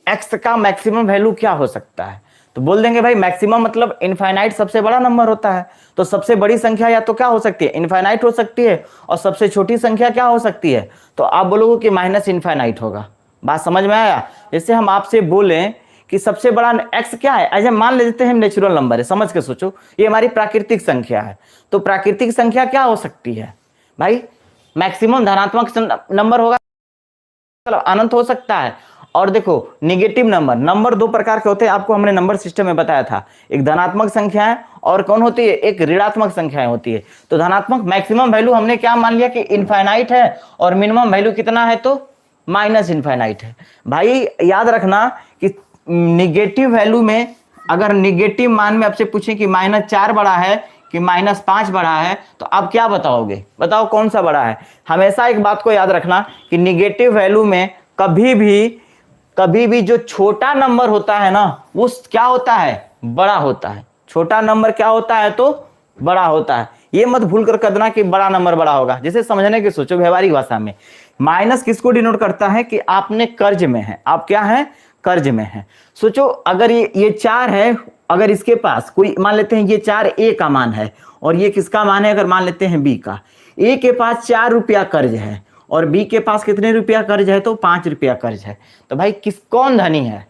X का maximum value क्या हो सकता है, तो बोल देंगे भाई मैक्सिमम मतलब इनफाइनाइट सबसे बड़ा नंबर होता है, तो सबसे बड़ी संख्या या तो क्या हो सकती है, इनफाइनाइट हो सकती है, और सबसे छोटी संख्या क्या हो सकती है, तो आप बोलोगे कि माइनस इनफाइनाइट होगा। बात समझ में आया। जैसे हम आपसे बोलें कि सबसे बड़ा एक्स क्या है, ऐसे मान लेते हैं नेचुरल नंबर है, समझ के सोचो ये हमारी प्राकृतिक संख्या है, तो प्राकृतिक संख्या क्या हो सकती है भाई, मैक्सिमम धनात्मक नंबर होगा, अनंत हो सकता है। और देखो निगेटिव नंबर, नंबर दो प्रकार के होते हैं, आपको हमने नंबर सिस्टम में बताया था, एक धनात्मक संख्या है और कौन होती है, एक ऋणात्मक संख्याएं होती है। तो धनात्मक मैक्सिमम वैल्यू हमने क्या मान लिया कि इनफाइनाइट है, और मिनिमम वैल्यू कितना है, तो माइनस इनफाइनाइट है। भाई याद रखना कि निगेटिव वैल्यू में अगर निगेटिव मान में आपसे पूछे कि -4 बड़ा है कि -5 बड़ा है, तो आप क्या बताओगे, बताओ कौन सा बड़ा है। हमेशा एक बात को याद रखना कि निगेटिव वैल्यू में कभी भी जो छोटा नंबर होता है ना वो क्या होता है, बड़ा होता है। छोटा नंबर क्या होता है, तो बड़ा होता है। ये मत भूल कर करना कि बड़ा नंबर बड़ा होगा। जैसे समझने की सोचो व्यवहारिक भाषा में, माइनस किसको डिनोट करता है कि आपने कर्ज में है, आप क्या है, कर्ज में है। सोचो अगर ये 4 है, अगर इसके पास कोई मान लेते हैं ये 4 ए का मान है और ये किसका मान है, अगर मान लेते हैं बी का, ए के पास 4 रुपया कर्ज है और बी के पास कितने रुपया कर्ज है, तो 5 रुपया कर्ज है। तो भाई कौन धनी है,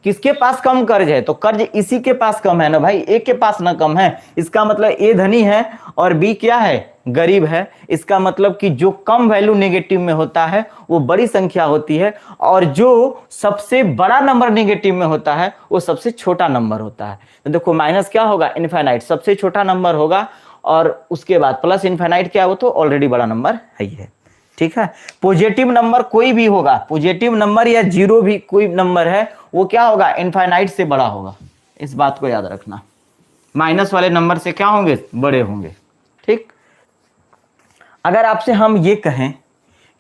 किसके पास कम कर्ज है, तो कर्ज इसी के पास कम है ना भाई, ए के पास ना कम है। इसका मतलब ए धनी है और बी क्या है, गरीब है। इसका मतलब कि जो कम वैल्यू नेगेटिव में होता है वो बड़ी संख्या होती है, और जो सबसे बड़ा नंबर नेगेटिव में होता है वो सबसे छोटा नंबर होता है। तो देखो माइनस क्या होगा, इनफाइनाइट सबसे छोटा नंबर होगा, और उसके बाद प्लस इनफाइनाइट क्या, वो तो ऑलरेडी बड़ा नंबर है ही है। ठीक है, पॉजिटिव नंबर कोई भी होगा, पॉजिटिव नंबर या जीरो भी कोई नंबर है, वो क्या होगा, इनफाइनाइट से बड़ा होगा। इस बात को याद रखना, माइनस वाले नंबर से क्या होंगे, बड़े होंगे। ठीक, अगर आपसे हम ये कहें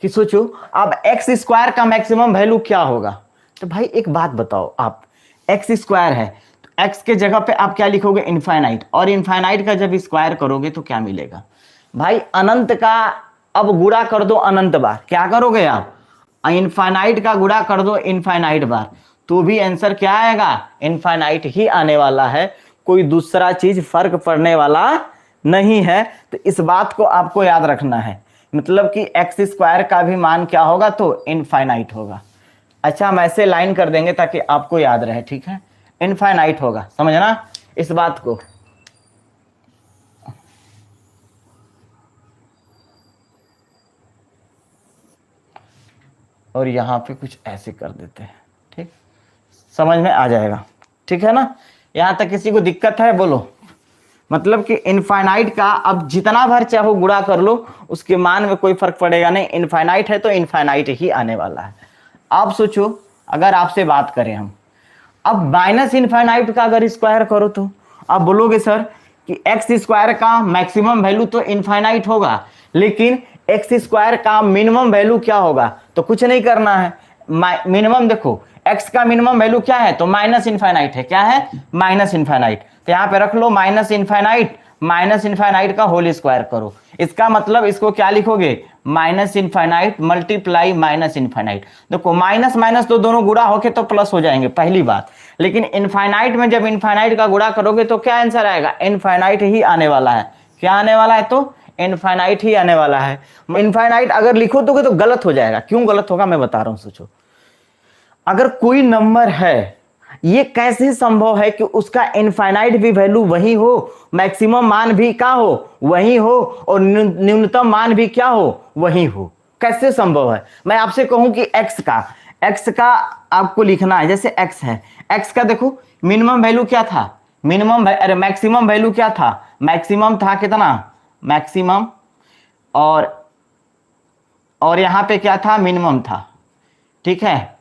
कि सोचो अब एक्स स्क्वायर का मैक्सिमम वैल्यू क्या होगा, तो भाई एक बात बताओ, आप एक्स स्क्वायर है तो एक्स के जगह पे आप क्या लिखोगे, इनफाइनाइट, और इनफाइनाइट का जब स्क्वायर करोगे तो क्या मिलेगा भाई, अनंत का अब गुणा कर दो अनंत बार, क्या करोगे आप, इनफाइनाइट का गुणा कर दो इनफाइनाइट बार, तो भी आंसर क्या आएगा, इनफाइनाइट ही आने वाला है, कोई दूसरा चीज फर्क पड़ने वाला नहीं है। तो इस बात को आपको याद रखना है, मतलब कि एक्स स्क्वायर का भी मान क्या होगा, तो इनफाइनाइट होगा। अच्छा हम ऐसे लाइन कर देंगे ताकि आपको याद रहे, ठीक है, इनफाइनाइट होगा, समझना इस बात को। और यहां पे कुछ ऐसे कर देते हैं, ठीक, समझ में आ जाएगा, ठीक है ना। यहां तक किसी को दिक्कत है, बोलो। मतलब कि इनफाइनाइट का अब जितना भर चाहो गुणा कर लो, उसके मान में कोई फर्क पड़ेगा नहीं, इनफाइनाइट है तो इनफाइनाइट ही आने वाला है। आप सोचो अगर आपसे बात करें हम, अब माइनस इनफाइनाइट का अगर स्क्वायर करो तो आप बोलोगे सर कि एक्स स्क्वायर का मैक्सिमम वैल्यू तो इनफाइनाइट होगा, लेकिन एक्स स्क्वायर का मिनिमम वैल्यू क्या होगा, तो कुछ नहीं करना है, मिनिमम देखो एक्स का मिनिमम वैल्यू क्या है, तो माइनस इनफाइनाइट है, क्या है, माइनस इनफाइनाइट। तो यहां पे रख लो माइनस इनफाइनाइट का होल स्क्वायर करो, इसका मतलब इसको क्या लिखोगे, minus infinite multiply minus infinite. देखो माइनस माइनस तो दोनों गुणा होके तो प्लस हो जाएंगे, पहली बात, लेकिन इनफाइनाइट में जब इनफाइनाइट का गुणा करोगे तो क्या आंसर आएगा, इनफाइनाइट ही आने वाला है। क्या आने वाला है, तो इनफाइनाइट ही आने वाला है। इनफाइनाइट अगर लिखो तो गलत हो जाएगा, क्यों गलत होगा मैं बता रहा हूं। सोचो अगर कोई नंबर है, ये कैसे संभव है कि उसका इनफाइनाइट भी वैल्यू वही हो, मैक्सिमम मान भी क्या हो, वही हो, और न्यूनतम मान भी क्या हो, वही हो, कैसे संभव है। मैं आपसे कहूं कि एक्स का आपको लिखना है, जैसे एक्स है, एक्स का देखो मिनिमम वैल्यू क्या था, मैक्सिमम वैल्यू क्या था, मैक्सिमम था कितना, मैक्सिमम, और यहां पे क्या था, मिनिमम था, ठीक है,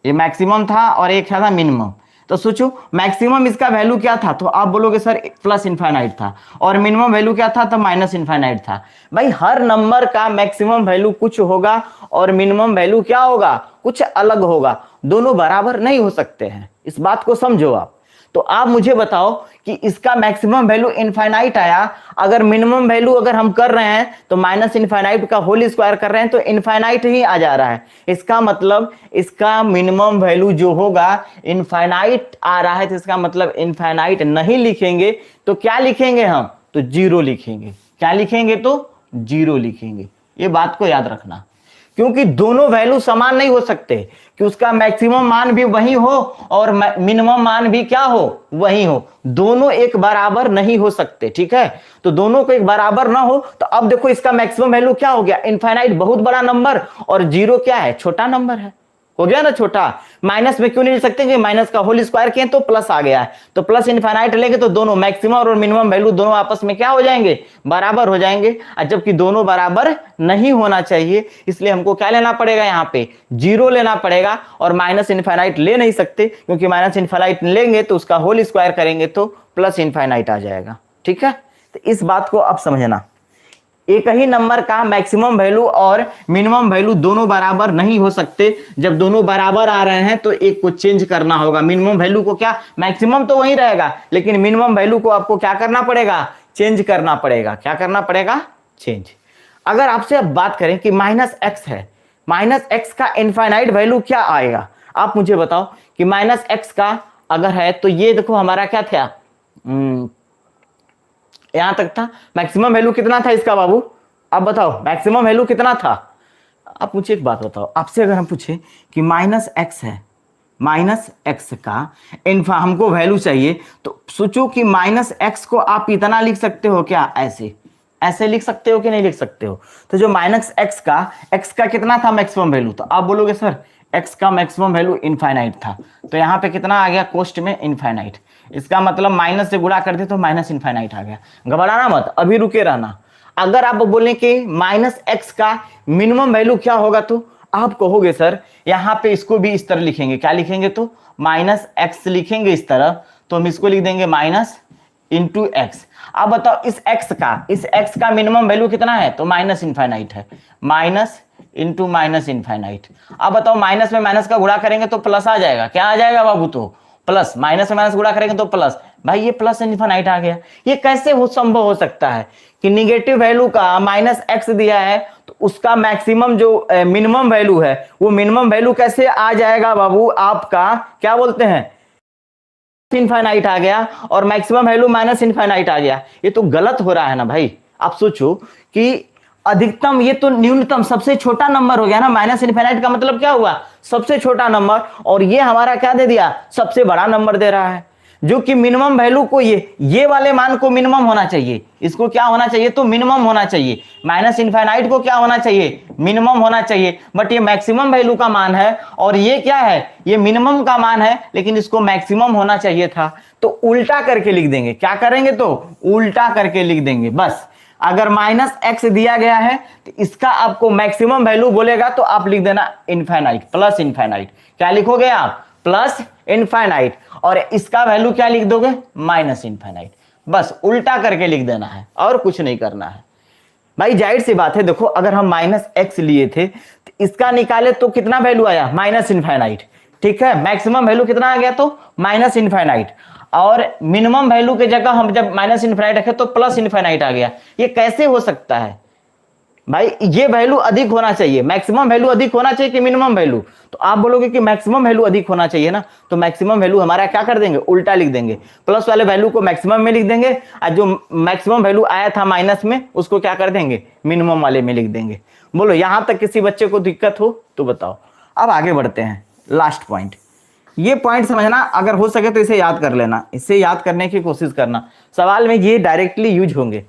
ये मैक्सिमम था और एक था मिनिमम। तो सोचो मैक्सिमम इसका वैल्यू क्या था, तो आप बोलोगे सर प्लस इनफाइनाइट था, और मिनिमम वैल्यू क्या था, तो माइनस इनफाइनाइट था। भाई हर नंबर का मैक्सिमम वैल्यू कुछ होगा और मिनिमम वैल्यू क्या होगा, कुछ अलग होगा, दोनों बराबर नहीं हो सकते हैं, इस बात को समझो आप। तो आप मुझे बताओ कि इसका मैक्सिमम वैल्यू इनफाइनाइट आया, अगर मिनिमम वैल्यू अगर हम कर रहे हैं तो माइनस इनफाइनाइट का होल स्क्वायर कर रहे हैं तो इनफाइनाइट ही आ जा रहा है। इसका मतलब इसका मिनिमम वैल्यू जो होगा इनफाइनाइट आ रहा है, तो इसका मतलब इनफाइनाइट नहीं लिखेंगे तो क्या लिखेंगे हम, तो जीरो लिखेंगे। क्या लिखेंगे, तो जीरो लिखेंगे। ये बात को याद रखना, क्योंकि दोनों वैल्यू समान नहीं हो सकते कि उसका मैक्सिमम मान भी वही हो और मिनिमम मान भी क्या हो, वही हो। दोनों एक बराबर नहीं हो सकते, ठीक है। तो दोनों को एक बराबर ना हो तो अब देखो इसका मैक्सिमम वैल्यू क्या हो गया, इनफाइनाइट बहुत बड़ा नंबर और जीरो क्या है, छोटा नंबर है, हो गया ना छोटा। माइनस में क्यों नहीं ले सकते कि माइनस का होल स्क्वायर किए तो प्लस आ गया है, तो प्लस इनफाइनाइट लेंगे तो दोनों मैक्सिमम और मिनिमम वैल्यू दोनों आपस में क्या हो जाएंगे, बराबर हो जाएंगे। और जबकि दोनों बराबर नहीं होना चाहिए, इसलिए हमको क्या लेना पड़ेगा, यहाँ पे जीरो लेना पड़ेगा। और माइनस इनफाइनाइट ले नहीं सकते, क्योंकि माइनस इनफाइनाइट लेंगे तो उसका होल स्क्वायर करेंगे तो प्लस इनफाइनाइट आ जाएगा, ठीक है। तो इस बात को अब समझना, एक ही नंबर का मैक्सिमम वैल्यू और मिनिमम वैल्यू दोनों बराबर नहीं हो सकते। जब दोनों बराबर आ रहे हैं तो एक को चेंज करना होगा। मिनिमम वैल्यू को क्या, मैक्सिमम तो वही रहेगा लेकिन मिनिमम वैल्यू को आपको क्या करना पड़ेगा, चेंज करना पड़ेगा। क्या करना पड़ेगा, चेंज। अगर आपसे अब बात करें कि माइनस एक्स है, माइनस एक्स का इनफाइनाइट वैल्यू क्या आएगा, आप मुझे बताओ कि माइनस एक्स का अगर है तो ये देखो हमारा क्या था, यहां तक था। मैक्सिमम वैल्यू कितना था इसका बाबू, अब बताओ मैक्सिमम वैल्यू कितना था। आप मुझे एक बात बताओ, आपसे अगर हम पूछे कि माइनस एक्स है, माइनस एक्स का इनफा हमको वैल्यू चाहिए, तो सोचो कि माइनस एक्स को आप इतना लिख सकते हो क्या, ऐसे ऐसे लिख सकते हो कि नहीं लिख सकते हो। तो जो माइनस एक्स का कितना था मैक्सिमम वैल्यू, तो आप बोलोगे सर एक्स का मैक्सिमम वैल्यू इनफाइनाइट था, तो यहाँ पे कितना आ गया, कोष्ट में इनफाइनाइट। इसका मतलब माइनस से गुणा कर दे तो माइनस इनफाइनाइट आ गया। घबराना मत, अभी रुके रहना। अगर आप बोले कि माइनस एक्स का मिनिमम वैल्यू क्या होगा, तो आप कहोगे सर यहाँ पे इसको भी इस तरह लिखेंगे। क्या लिखेंगे, तो माइनस एक्स लिखेंगे इस तरह, तो हम इसको लिख देंगे माइनस इंटू एक्स। अब बताओ इस एक्स का मिनिमम वैल्यू कितना है, तो माइनस इनफाइनाइट है, माइनस इंटू माइनस इनफाइनाइट। अब बताओ माइनस में माइनस का गुणा करेंगे तो प्लस आ जाएगा। क्या आ जाएगा बाबू, तो प्लस, माइनस में माइनस गुणा करेंगे तो प्लस। भाई ये प्लस इनफाइनाइट आ गया। ये कैसे संभव हो सकता है कि निगेटिव वैल्यू का माइनस एक्स दिया है तो उसका मैक्सिमम जो मिनिमम वैल्यू है वो मिनिमम वैल्यू कैसे आ जाएगा बाबू, आपका क्या बोलते हैं, इनफाइनाइट आ गया और मैक्सिमम वैल्यू माइनस इनफाइनाइट आ गया। ये तो गलत हो रहा है ना भाई। आप सोचो कि अधिकतम, ये तो न्यूनतम सबसे छोटा नंबर हो गया ना। माइनस इनफाइनाइट का मतलब क्या हुआ, सबसे छोटा नंबर, और ये हमारा क्या दे दिया, सबसे बड़ा नंबर दे रहा है। जो कि मिनिमम वैल्यू को ये वाले मान को मिनिमम होना चाहिए, इसको क्या होना चाहिए, तो मिनिमम होना चाहिए। माइनस इनफाइनाइट को क्या होना चाहिए, मिनिमम होना चाहिए। बट ये मैक्सिमम वैल्यू का मान है और ये क्या है, ये मिनिमम का मान है, लेकिन इसको मैक्सिमम होना चाहिए था। तो उल्टा करके लिख देंगे। क्या करेंगे, तो उल्टा करके लिख देंगे बस। अगर माइनस एक्स दिया गया है तो इसका आपको मैक्सिमम वैल्यू बोलेगा तो आप लिख देना इनफाइनाइट प्लस इनफाइनाइट। क्या लिखोगे आप, प्लस इनफाइनाइट, और इसका वैल्यू क्या लिख दोगे, माइनस इनफाइनाइट। बस उल्टा करके लिख देना है और कुछ नहीं करना है भाई। जाहिर सी बात है, देखो अगर हम माइनस एक्स लिए थे तो इसका निकाले तो कितना वैल्यू आया, माइनस इनफाइनाइट, ठीक है। मैक्सिमम वैल्यू कितना आ गया, तो माइनस इनफाइनाइट, और मिनिमम वैल्यू की जगह हम जब माइनस इनफाइनाइट रखे तो प्लस इनफाइनाइट आ गया। ये कैसे हो सकता है भाई, ये वैल्यू अधिक होना चाहिए, मैक्सिमम वैल्यू अधिक होना चाहिए कि मिनिमम वैल्यू। तो आप बोलोगे कि मैक्सिमम वैल्यू अधिक होना चाहिए ना, तो मैक्सिमम वैल्यू हमारा क्या कर देंगे, उल्टा लिख देंगे। प्लस वाले वैल्यू को मैक्सिमम में लिख देंगे और जो मैक्सिमम वैल्यू आया था माइनस में उसको क्या कर देंगे, मिनिमम वाले में लिख देंगे। बोलो यहां तक किसी बच्चे को दिक्कत हो तो बताओ। अब आगे बढ़ते हैं, लास्ट पॉइंट। ये पॉइंट समझना, अगर हो सके तो इसे याद कर लेना, इसे याद करने की कोशिश करना। सवाल में ये डायरेक्टली यूज होंगे।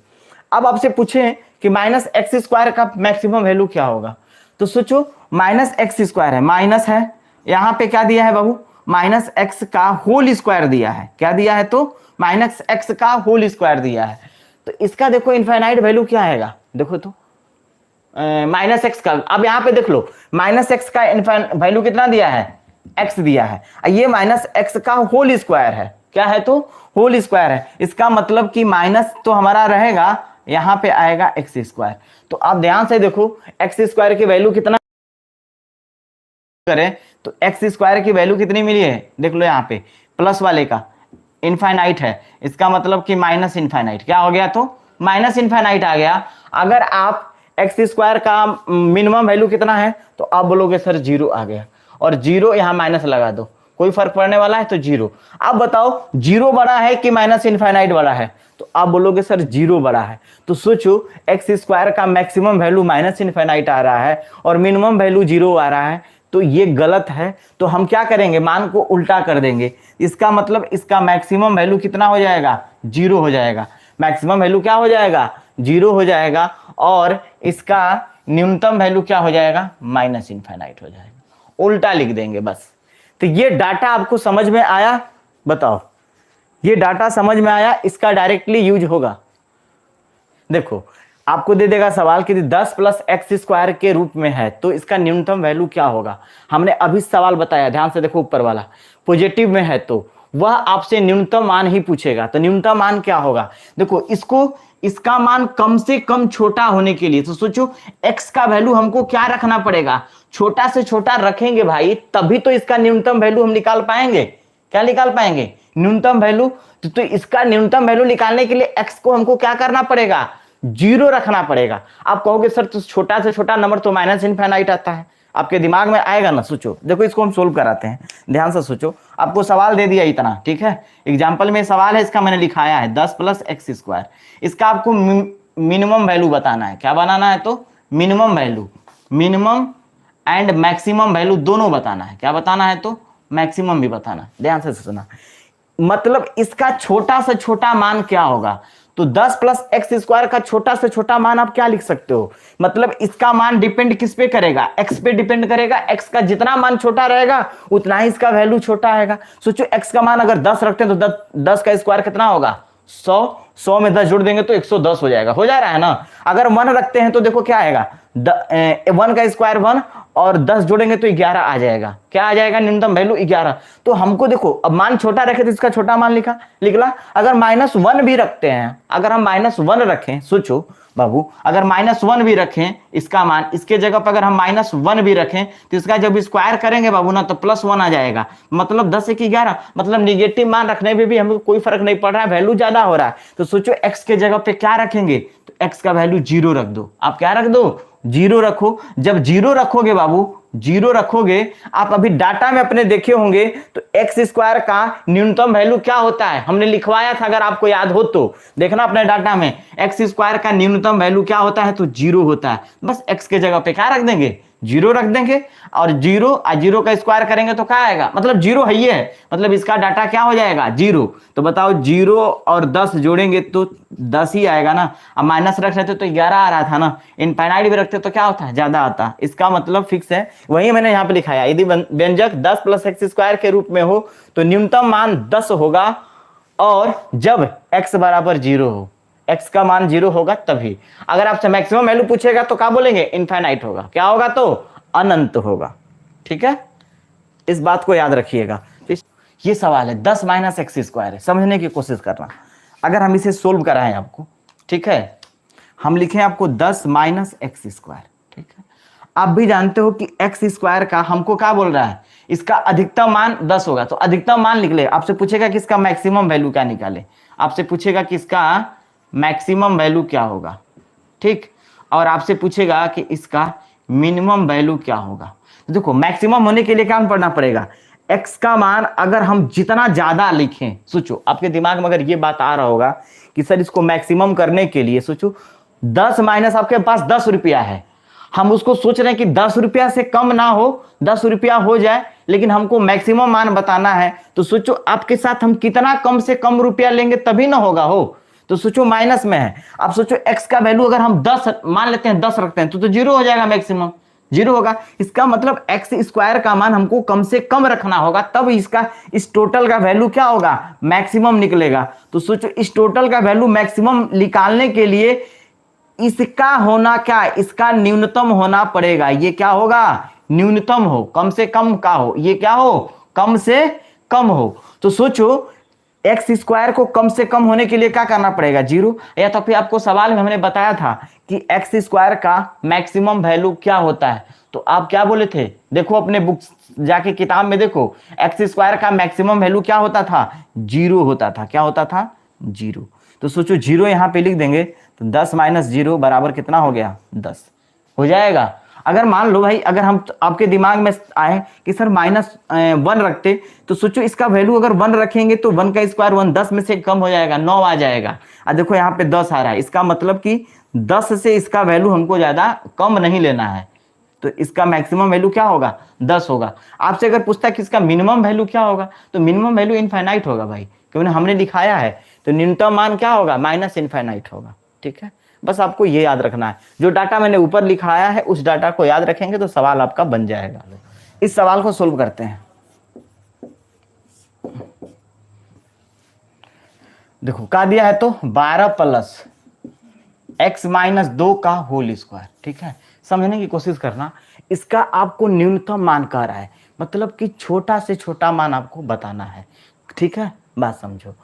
अब आपसे पूछे कि माइनस एक्स स्क्वायर का मैक्सिमम वैल्यू क्या होगा, तो सोचो माइनस एक्स स्क्वायर है, माइनस है, यहां पे क्या दिया है बाबू, माइनस एक्स का होल स्क्वायर दिया है। क्या दिया है, तो माइनस एक्स का होल स्क्वायर दिया है। तो इसका देखो इनफाइनाइट वैल्यू क्या आएगा, देखो तो माइनस एक्स का। अब यहां पे देख लो माइनस एक्स का वैल्यू कितना दिया है, एक्स दिया है, ये माइनस एक्स का होल स्क्वायर है। क्या है, तो होल स्क्वायर है। इसका मतलब कि माइनस तो हमारा रहेगा, यहां पे आएगा एक्स स्क्वायर। तो आप ध्यान से देखो एक्स स्क्वायर की वैल्यू कितना करें तो एक्स स्क्वायर की वैल्यू कितनी मिली है, देख लो यहाँ पे प्लस वाले का इनफाइनाइट है, इसका मतलब कि माइनस इनफाइनाइट क्या हो गया, तो माइनस इनफाइनाइट आ गया। अगर आप एक्स स्क्वायर का मिनिमम वैल्यू कितना है तो आप बोलोगे सर जीरो आ गया, और जीरो यहाँ माइनस लगा दो, कोई फर्क पड़ने वाला है तो जीरो। अब बताओ जीरो बड़ा है कि माइनस इनफाइनाइट बड़ा है, तो आप बोलोगे सर जीरो बड़ा है। तो सोचो एक्स स्क्वायर का मैक्सिमम वैल्यू माइनस इनफाइनाइट आ रहा है और मिनिमम वैल्यू जीरो आ रहा है, तो ये गलत है। तो हम क्या करेंगे, मान को उल्टा कर देंगे। इसका मतलब इसका मैक्सिमम वैल्यू कितना हो जाएगा, जीरो हो जाएगा। मैक्सिमम वैल्यू क्या हो जाएगा, जीरो हो जाएगा, और इसका न्यूनतम वैल्यू क्या हो जाएगा, माइनस इनफाइनाइट हो जाएगा। उल्टा लिख देंगे बस। तो ये डाटा आपको समझ में आया, बताओ ये डाटा समझ में आया, इसका डायरेक्टली यूज होगा। देखो आपको दे देगा सवाल कि 10 प्लस एक्स स्क्वायर के रूप में है तो इसका न्यूनतम वैल्यू क्या होगा। हमने अभी सवाल बताया, ध्यान से देखो ऊपर वाला, पॉजिटिव में है तो वह आपसे न्यूनतम मान ही पूछेगा। तो न्यूनतम मान क्या होगा, देखो इसको, इसका मान कम से कम छोटा होने के लिए, तो सोचो x का वैल्यू हमको क्या रखना पड़ेगा, छोटा से छोटा रखेंगे भाई, तभी तो इसका न्यूनतम वैल्यू हम निकाल पाएंगे। क्या निकाल पाएंगे, न्यूनतम वैल्यू। तो इसका न्यूनतम वैल्यू निकालने के लिए x को हमको क्या करना पड़ेगा, जीरो रखना पड़ेगा। आप कहोगे सर तो छोटा से छोटा नंबर तो माइनस इनफाइनाइट आता है, आपके दिमाग में आएगा ना। सोचो, देखो इसको हम सोल्व कराते हैं, ध्यान से सोचो। आपको सवाल दे दिया इतना, ठीक है, एग्जाम्पल में सवाल है, इसका मैंने लिखाया है 10 प्लस एक्स स्क्वायर। इसका आपको मिनिमम वैल्यू बताना है। क्या बनाना है, तो minimum value, minimum and maximum value दोनों बताना है। क्या बताना है, तो मैक्सिमम भी बताना। ध्यान से सुना, मतलब इसका छोटा से छोटा मान क्या होगा। तो 10 प्लस एक्स स्क्वायर का छोटा से छोटा मान आप क्या लिख सकते हो, मतलब इसका मान डिपेंड किस पे करेगा, एक्स पे डिपेंड करेगा। एक्स का जितना मान छोटा रहेगा उतना ही इसका वैल्यू छोटा आएगा। सोचो एक्स का मान अगर 10 रखते हैं तो 10 का स्क्वायर कितना होगा, 100। 100 में 10 जोड़ देंगे तो 110 हो जाएगा, हो जा रहा है ना। अगर 1 रखते हैं तो देखो क्या आएगा, 1 का स्क्वायर 1 और 10 जोड़ेंगे तो 11 आ जाएगा। क्या आ जाएगा, न्यूनतम वैल्यू 11। तो हमको देखो अब मान छोटा रखे तो इसका छोटा मान लिखला। अगर -1 भी रखते हैं, अगर हम -1 रखें, सोचो बाबू, अगर -1 भी रखें इसका मान, इसके जगह पर अगर हम -1 भी रखें तो इसका जब स्क्वायर करेंगे बाबू ना तो +1 आ जाएगा। मतलब 10 1 11, मतलब निगेटिव मान रखने में भी हमको कोई फर्क नहीं पड़ रहा है, वैल्यू ज्यादा हो रहा है। तो सोचो एक्स के जगह पे क्या रखेंगे, तो एक्स का वैल्यू 0 रख दो। आप क्या रख दो, 0 रखो। जब 0 रखोगे बाबू, 0 रखोगे, आप अभी डाटा में अपने देखे होंगे तो एक्स स्क्वायर का न्यूनतम वैल्यू क्या होता है, हमने लिखवाया था, अगर आपको याद हो तो देखना अपने डाटा में। एक्स स्क्वायर का न्यूनतम वैल्यू क्या होता है, तो 0 होता है। बस एक्स के जगह पे क्या रख देंगे, 0 रख देंगे, और 0 का स्क्वायर करेंगे तो क्या आएगा, मतलब 0 है ही है, मतलब इसका डाटा क्या हो जाएगा, 0। तो बताओ 0 और 10 जोड़ेंगे तो 10 ही आएगा ना। अब माइनस रख रहे थे तो 11 आ रहा था ना, इनफाइनाइट भी रखते तो क्या होता है, ज्यादा आता। इसका मतलब फिक्स है, वही मैंने यहाँ पे लिखाया। यदि व्यंजक 10 प्लस एक्स स्क्वायर के रूप में हो तो न्यूनतम मान 10 होगा, और जब x बराबर 0 हो, x का मान 0 होगा तभी। अगर आपसे मैक्सिमम वैल्यू पूछेगा तो क्या बोलेंगे, इनफाइनाइट होगा। क्या होगा, तो अनंत होगा। ठीक है, इस बात को याद रखिएगा। ये सवाल है 10 माइनस एक्स स्क्वायर है, समझने की कोशिश करना। अगर हम इसे सोल्व कराएं आपको, ठीक है, हम लिखें आपको 10 माइनस एक्स स्क्वायर, ठीक है। आप भी जानते हो कि एक्स स्क्वायर का हमको क्या बोल रहा है, इसका अधिकतम मान 10 होगा, तो अधिकतम मान लिख ले। आपसे पूछेगा कि इसका मैक्सिमम वैल्यू क्या निकाले, आपसे पूछेगा कि इसका मैक्सिमम वैल्यू क्या होगा, ठीक, और आपसे पूछेगा कि इसका मिनिमम वैल्यू क्या होगा। तो देखो मैक्सिमम होने के लिए क्या पढ़ना पड़ेगा, एक्स का मान अगर हम जितना ज्यादा लिखें, सोचो आपके दिमाग में अगर ये बात आ रहा होगा कि सर इसको मैक्सिमम करने के लिए, सोचो 10 माइनस आपके पास 10 रुपया है, हम उसको सोच रहे हैं कि 10 रुपया से कम ना हो, 10 रुपया हो जाए, लेकिन हमको मैक्सिमम मान बताना है। तो सोचो आपके साथ हम कितना कम से कम रुपया लेंगे तभी ना होगा हो। तो सोचो माइनस में है, अब सोचो एक्स का वैल्यू अगर हम 10 मान लेते हैं, 10 रखते हैं तो 0 हो जाएगा, मैक्सिमम 0 होगा। इसका मतलब एक्स स्क्वायर का मान हमको कम से कम रखना होगा, तब इसका इस टोटल का वैल्यू क्या होगा, मैक्सिमम निकलेगा। तो सोचो इस टोटल का वैल्यू मैक्सिमम निकालने के लिए इसका होना क्या, इसका न्यूनतम होना पड़ेगा। ये क्या होगा, न्यूनतम हो, कम से कम का हो, ये क्या हो, कम से कम हो। तो सोचो एक्स स्क्वायर को कम से कम होने के लिए क्या करना पड़ेगा, 0, या तो फिर आपको सवाल में हमने बताया था कि एक्स स्क्वायर का मैक्सिमम वैल्यू क्या होता है, तो आप क्या बोले थे, देखो अपने बुक्स जाके किताब में देखो, एक्स स्क्वायर का मैक्सिमम वैल्यू क्या होता था, 0 होता था। क्या होता था, 0। तो सोचो 0 यहाँ पे लिख देंगे तो 10 माइनस 0 बराबर कितना हो गया, 10 हो जाएगा। अगर मान लो भाई, अगर हम आपके दिमाग में आए कि सर -1 रखते, तो सोचो इसका वैल्यू अगर 1 रखेंगे तो 1 का स्क्वायर 1, 10 में से कम हो जाएगा, 9 आ जाएगा। देखो यहाँ पे 10 आ रहा है, इसका मतलब कि 10 से इसका वैल्यू हमको ज्यादा कम नहीं लेना है, तो इसका मैक्सिमम वैल्यू क्या होगा, 10 होगा। आपसे अगर पूछता है कि इसका मिनिमम वैल्यू क्या होगा, तो मिनिमम वैल्यू इनफाइनाइट होगा भाई, क्योंकि हमने दिखाया है। तो न्यूनतम मान क्या होगा, माइनस इनफाइनाइट होगा। ठीक है, बस आपको ये याद रखना है। जो डाटा मैंने ऊपर लिखाया है उस डाटा को याद रखेंगे तो सवाल आपका बन जाएगा। इस सवाल को सोल्व करते हैं। देखो क्या दिया है, तो 12 प्लस x माइनस 2 का होल स्क्वायर। ठीक है, समझने की कोशिश करना। इसका आपको न्यूनतम मान कह रहा है, मतलब कि छोटा से छोटा मान आपको बताना है। ठीक है, बात समझो।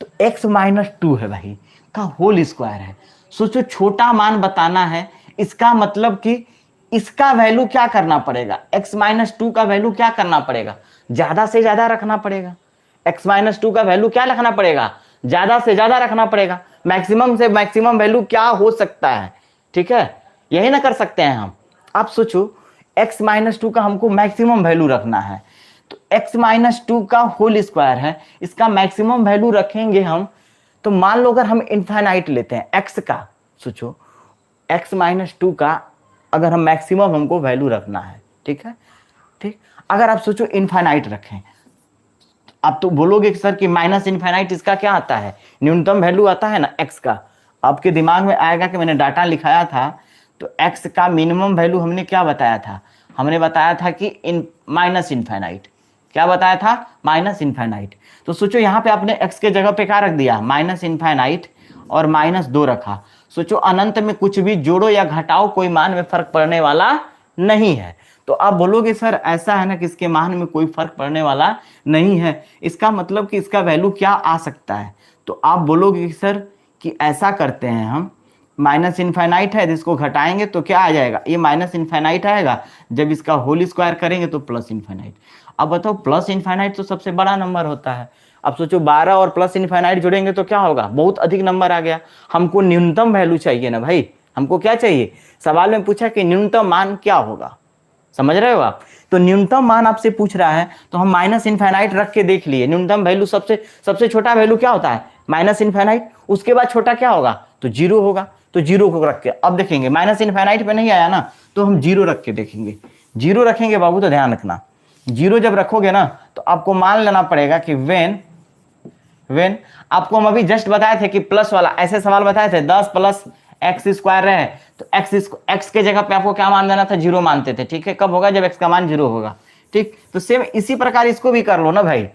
तो x माइनस 2 है भाई, का होल स्क्वायर है। सोचो छोटा मान बताना है, इसका मतलब कि इसका वैल्यू क्या करना पड़ेगा, x माइनस 2 का वैल्यू क्या करना पड़ेगा, ज्यादा से ज्यादा रखना पड़ेगा। x माइनस 2 का वैल्यू क्या रखना पड़ेगा, ज्यादा से ज्यादा रखना पड़ेगा। मैक्सिमम से मैक्सिमम वैल्यू क्या हो सकता है, ठीक है, यही ना कर सकते हैं हम। आप सोचो x माइनस 2 का हमको मैक्सिमम वैल्यू रखना है, तो x माइनस 2 का होल स्क्वायर है, इसका मैक्सिमम वैल्यू रखेंगे हम। तो मान लो अगर हम इनफाइनाइट लेते हैं x का, सोचो x माइनस 2 का अगर हम मैक्सिमम हमको वैल्यू रखना है, ठीक है, ठीक। अगर आप सोचो इनफाइनाइट रखें, आप तो बोलोगे कि सर कि माइनस इनफाइनाइट इसका क्या आता है, न्यूनतम वैल्यू आता है ना x का। आपके दिमाग में आएगा कि मैंने डाटा लिखाया था, तो x का मिनिमम वैल्यू हमने क्या बताया था, हमने बताया था कि माइनस इनफाइनाइट। क्या बताया था, माइनस इनफाइनाइट। तो सोचो यहाँ पे आपने x के जगह पे क्या रख दिया, माइनस इनफाइनाइट और -2 रखा। सोचो अनंत में कुछ भी जोड़ो या घटाओ, कोई मान में फर्क पड़ने वाला नहीं है। तो आप बोलोगे सर ऐसा है ना कि इसके मान में कोई फर्क पड़ने वाला नहीं है, इसका मतलब कि इसका वैल्यू क्या आ सकता है। तो आप बोलोगे कि सर कि ऐसा करते हैं हम, माइनस इनफाइनाइट है, इसको घटाएंगे तो क्या आ जाएगा, ये माइनस इनफाइनाइट आएगा, जब इसका होल स्क्वायर करेंगे तो प्लस इनफाइनाइट। अब बताओ प्लस इनफाइनाइट तो सबसे बड़ा नंबर होता है। अब सोचो 12 और प्लस इनफाइनाइट जोड़ेंगे तो क्या होगा, बहुत अधिक नंबर आ गया। हमको न्यूनतम वैल्यू चाहिए ना भाई, हमको क्या चाहिए, सवाल में पूछा कि न्यूनतम मान क्या होगा, समझ रहे हो आप। तो न्यूनतम मान आपसे पूछ रहा है, तो हम माइनस इनफाइनाइट रख के देख लिए। न्यूनतम वैल्यू सबसे छोटा वैल्यू क्या होता है, माइनस इनफाइनाइट। उसके बाद छोटा क्या होगा, तो 0 होगा। तो 0 को रख के अब देखेंगे, माइनस इनफाइनाइट पे नहीं आया ना, तो हम 0 रख के देखेंगे। 0 रखेंगे बाबू, तो ध्यान रखना 0 जब रखोगे ना, तो आपको मान लेना पड़ेगा कि वेन आपको हम अभी जस्ट बताए थे कि प्लस वाला, ऐसे सवाल बताए थे 10 प्लस एक्स स्क्वायर रहे, तो एक्स के जगह पे आपको क्या मान देना था, 0 मानते थे। ठीक है, कब होगा, जब एक्स का मान 0 होगा। ठीक, तो सेम इसी प्रकार इसको भी कर लो ना भाई।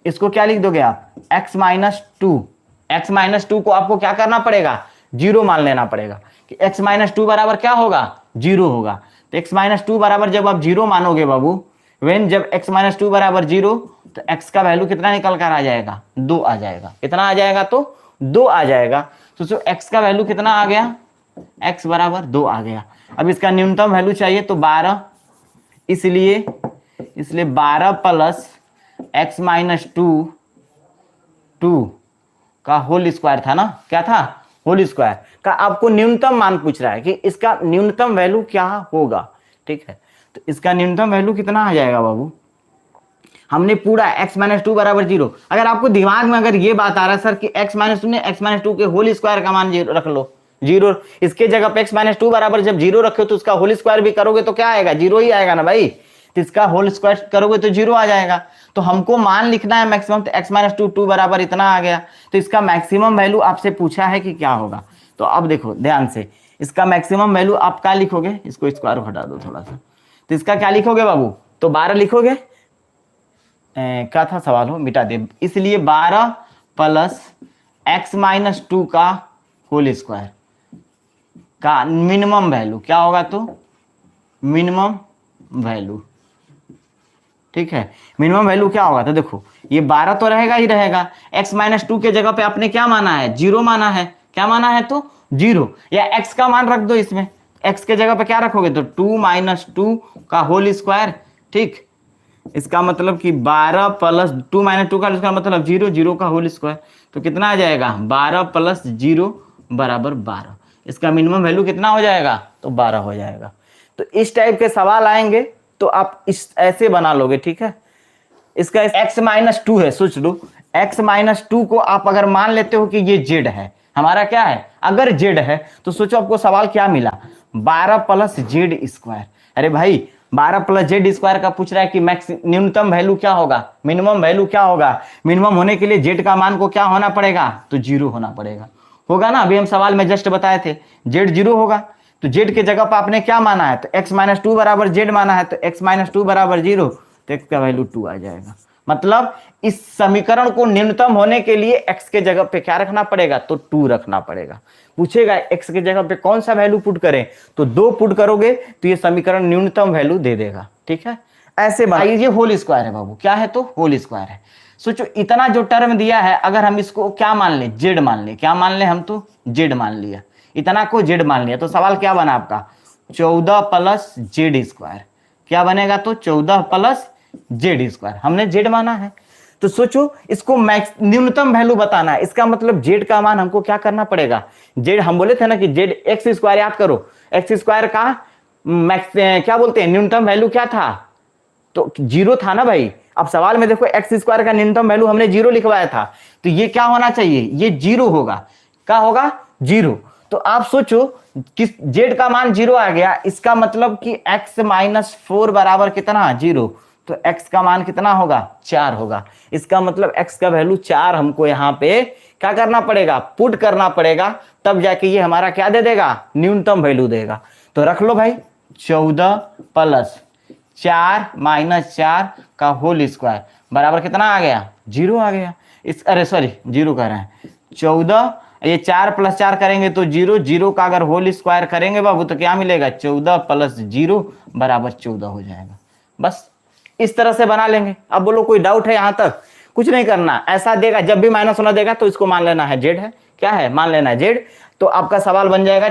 इसको क्या लिख दोगे आप, x माइनस 2 को आपको क्या करना पड़ेगा, 0 मान लेना पड़ेगा कि x माइनस 2 बराबर क्या होगा, 0 होगा। तो x माइनस 2 बराबर जब आप 0 मानोगे बाबू, वेन जब x माइनस 2 बराबर 0, तो x का वैल्यू कितना निकल कर आ जाएगा, 2 आ जाएगा। कितना आ जाएगा, तो 2 आ जाएगा। तो x का वैल्यू कितना आ गया, x बराबर 2 आ गया। अब इसका न्यूनतम वैल्यू चाहिए तो 12, इसलिए 12 प्लस x माइनस 2 का होल स्क्वायर था ना, क्या था, होल स्क्वायर का आपको न्यूनतम मान पूछ रहा है कि इसका न्यूनतम वैल्यू क्या होगा। ठीक है, तो इसका न्यूनतम वैल्यू कितना आ जाएगा बाबू, हमने पूरा x माइनस 2 बराबर 0। अगर आपको दिमाग में अगर ये बात आ रहा है सर कि x माइनस 2 ने x माइनस 2 के होल स्क्वायर का मान रख लो 0, इसके जगह पे x माइनस 2 बराबर जब 0 रखे तो उसका होल स्क्वायर भी करोगे तो क्या आएगा, 0 ही आएगा ना भाई। तो इसका होल स्क्वायर करोगे तो 0 आ जाएगा। तो हमको मान लिखना है मैक्सिमम, तो x माइनस 2 बराबर इतना आ गया। तो इसका मैक्सिमम वैल्यू आपसे पूछा है कि क्या होगा। तो अब देखो ध्यान से, इसका मैक्सिमम वैल्यू आप क्या लिखोगे, इसको स्क्वायर हटा दो थोड़ा सा, तो इसका क्या लिखोगे बाबू, तो 12 लिखोगे, क्या था सवाल हो, मिटा दे। इसलिए 12 प्लस x माइनस 2 का होल स्क्वायर का मिनिमम वैल्यू क्या होगा, तो मिनिमम वैल्यू। ठीक है, मिनिमम वैल्यू क्या होगा, तो देखो ये 12 तो रहेगा ही रहेगा। x माइनस 2 के जगह पे आपने क्या माना है, 0 माना है। क्या माना है, तो 0, या x का मान रख दो इसमें, x के जगह पे क्या रखोगे तो 2 माइनस 2 का होल स्क्वायर, ठीक। इसका मतलब कि 12 प्लस 2 माइनस 2 का इसका मतलब 0, 0 का होल स्क्वायर, तो कितना आ जाएगा 12 प्लस 0 बराबर 12। इसका मिनिमम वैल्यू कितना हो जाएगा तो 12 हो जाएगा। तो इस टाइप के सवाल आएंगे तो आप इस ऐसे बना लोगे, ठीक है। इसका x माइनस 2 है, सोच लो x माइनस 2 को आप अगर मान लेते हो कि ये z है, हमारा क्या है, अगर z है तो सोचो आपको सवाल क्या मिला, 12 प्लस जेड स्क्वायर। अरे भाई 12 प्लस जेड स्क्वायर का पूछ रहा है कि मैक्स न्यूनतम वैल्यू क्या होगा, मिनिमम वैल्यू क्या होगा। मिनिमम होने के लिए जेड का मान को क्या होना पड़ेगा तो 0 होना पड़ेगा, होगा ना। अभी हम सवाल में जस्ट बताए थे जेड 0 होगा, तो जेड के जगह पर आपने क्या माना है तो x माइनस 2 बराबर जेड माना है, तो x माइनस 2 बराबर 0, तो x का वैल्यू 2 आ जाएगा। मतलब इस समीकरण को न्यूनतम होने के लिए x के जगह पे क्या रखना पड़ेगा तो 2 रखना पड़ेगा। पूछेगा x के जगह पे कौन सा वैल्यू पुट करें, तो 2 पुट करोगे तो ये समीकरण न्यूनतम वैल्यू दे देगा, ठीक है। ऐसे ये होल स्क्वायर है बाबू, क्या है तो होल स्क्वायर है। सोचो इतना जो टर्म दिया है, अगर हम इसको क्या मान ले, जेड मान ले, क्या मान ले हम तो जेड मान लिया, इतना को जेड मान लिया, तो सवाल क्या बना आपका 14 प्लस जेड स्क्वायर, क्या बनेगा तो 14 प्लस जेड स्क्वायर, हमने जेड माना है। तो सोचो इसको मैक्स न्यूनतम वैल्यू बताना है, इसका मतलब जेड का मान हमको क्या करना पड़ेगा, जेड हम बोले थे ना कि जेड एक्स स्क्वायर, याद करो एक्स स्क्वायर का मैक्स क्या बोलते हैं न्यूनतम वैल्यू क्या था तो 0 था ना भाई। अब सवाल में देखो एक्स स्क्वायर का न्यूनतम वैल्यू हमने 0 लिखवाया था, तो ये क्या होना चाहिए, ये 0 होगा, क्या होगा 0। तो आप सोचो किस जेड का मान 0 आ गया, इसका मतलब कि x माइनस 4 बराबर कितना 0, तो x का मान कितना होगा 4 होगा। इसका मतलब x का वैल्यू 4 हमको यहाँ पे क्या करना पड़ेगा पुट करना पड़ेगा, तब जाके ये हमारा क्या दे देगा न्यूनतम वैल्यू देगा। तो रख लो भाई 14 प्लस 4 माइनस 4 का होल स्क्वायर बराबर कितना आ गया 0 आ गया। इस अरे सॉरी 0 कह रहे हैं 14, ये 4 प्लस 4 करेंगे तो 0, 0 का अगर होल स्क्वायर करेंगे बाबू तो क्या मिलेगा 14 प्लस 0 बराबर 14 हो जाएगा। बस इस तरह से बना लेंगे। अब बोलो कोई डाउट है यहाँ तक, कुछ नहीं करना, ऐसा देगा जब भी माइनस होना देगा तो इसको मान लेना है जेड है, क्या है मान लेना है जेड, तो आपका सवाल बन जाएगा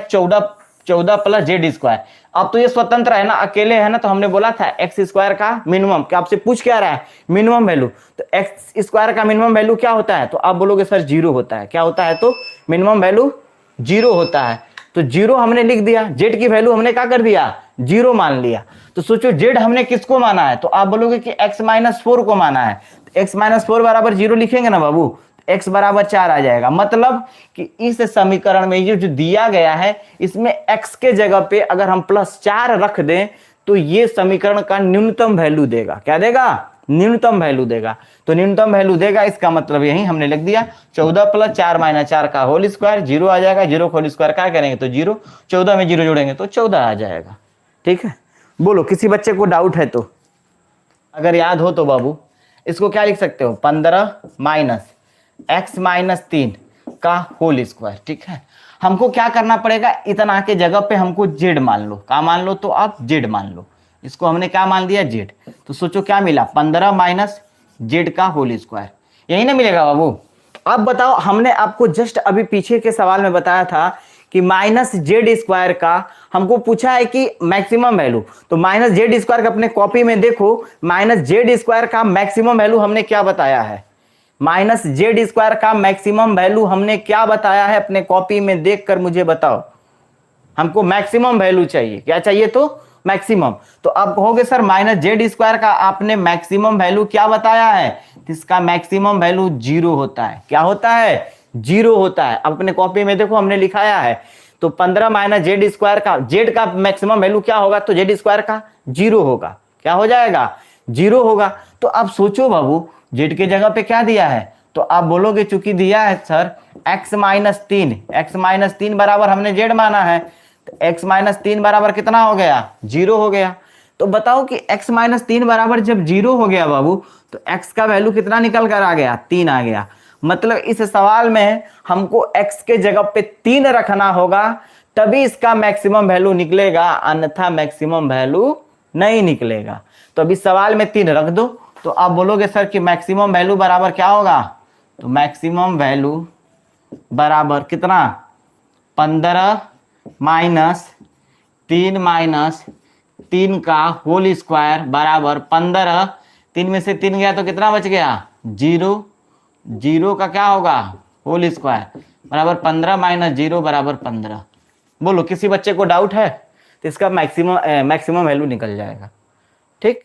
14 प्लस जेड स्क्वायर। अब तो ये स्वतंत्र है ना, अकेले है ना, तो हमने बोला था एक्स स्क्वायर का मिनिमम, क्या आपसे पूछ क्या रहा है मिनिमम वैल्यू, तो एक्स स्क्वायर का मिनिमम वैल्यू क्या होता है तो आप बोलोगे सर 0 होता है, क्या होता है तो मिनिमम वैल्यू 0 होता है। तो 0 हमने लिख दिया, जेड की वैल्यू हमने क्या कर दिया 0 मान लिया। तो सोचो जेड हमने किसको माना है तो आप बोलोगे कि x माइनस 4 को माना है, तो x माइनस 4 बराबर 0 लिखेंगे ना बाबू, x बराबर 4 आ जाएगा। मतलब कि इस समीकरण में ये जो दिया गया है इसमें x के जगह पे अगर हम प्लस 4 रख दें तो ये समीकरण का न्यूनतम वैल्यू देगा, क्या देगा न्यूनतम वैल्यू देगा। तो न्यूनतम वैल्यू देगा, इसका मतलब यही हमने लिख दिया 14 प्लस 4 माइनस 4 का होल स्क्वायर, 0 आ जाएगा, 0 होल स्क्वायर क्या करेंगे तो 0, 14 में 0 जोड़ेंगे तो 14 आ जाएगा, ठीक है। बोलो किसी बच्चे को डाउट है तो, अगर याद हो तो बाबू इसको क्या लिख सकते हो 15 माइनस x माइनस 3 का होल स्क्वायर, ठीक है। हमको क्या करना पड़ेगा, इतना के जगह पे हमको जेड मान लो, क्या मान लो तो आप जेड मान लो, इसको हमने क्या मान दिया जेड। तो सोचो क्या मिला 15 माइनस जेड का होल स्क्वायर, यही ना मिलेगा बाबू। अब बताओ हमने आपको जस्ट अभी पीछे के सवाल में बताया था कि माइनस जेड स्क्वायर का हमको पूछा है कि मैक्सिमम वैल्यू, तो माइनस जेड स्क्वायर का अपने कॉपी में देखो, माइनस जेड स्क्वायर का मैक्सिमम वैल्यू हमने क्या बताया है, माइनस जेड स्क्वायर का मैक्सिमम वैल्यू हमने क्या बताया है, अपने कॉपी में देखकर मुझे बताओ। हमको मैक्सिमम वैल्यू चाहिए, क्या चाहिए तो मैक्सिमम। तो अब कहोगे सर माइनस जेड स्क्वायर का आपने मैक्सिमम वैल्यू क्या बताया है, इसका मैक्सिमम वैल्यू 0 होता है, क्या होता है 0 होता है। अब अपने कॉपी में देखो हमने लिखाया है, तो 15 माइनस जेड स्क्वायर का, जेड का मैक्सिमम वैल्यू क्या होगा तो जेड स्क्वायर का 0 होगा, क्या हो जाएगा 0 होगा। तो अब सोचो बाबू जेड के जगह पे क्या दिया है, तो आप बोलोगे चूंकि दिया है सर x माइनस 3 बराबर हमने जेड माना है, तो x माइनस 3 बराबर कितना हो गया 0 हो गया। तो बताओ कि x माइनस 3 बराबर जब 0 हो गया बाबू, तो x का वैल्यू कितना निकल कर आ गया 3 आ गया। मतलब इस सवाल में हमको x के जगह पे 3 रखना होगा, तभी इसका मैक्सिमम वैल्यू निकलेगा, अन्यथा मैक्सिमम वैल्यू नहीं निकलेगा। तो अभी सवाल में 3 रख दो, तो आप बोलोगे सर कि मैक्सिमम वैल्यू बराबर क्या होगा, तो मैक्सिमम वैल्यू बराबर कितना 15 माइनस 3 माइनस 3 का होल स्क्वायर बराबर 15। 3 में से 3 गया तो कितना बच गया? 0। 0 का क्या होगा? होल स्क्वायर बराबर 15 माइनस 0 बराबर 15। बोलो किसी बच्चे को डाउट है? तो इसका मैक्सिमम वैल्यू निकल जाएगा। ठीक।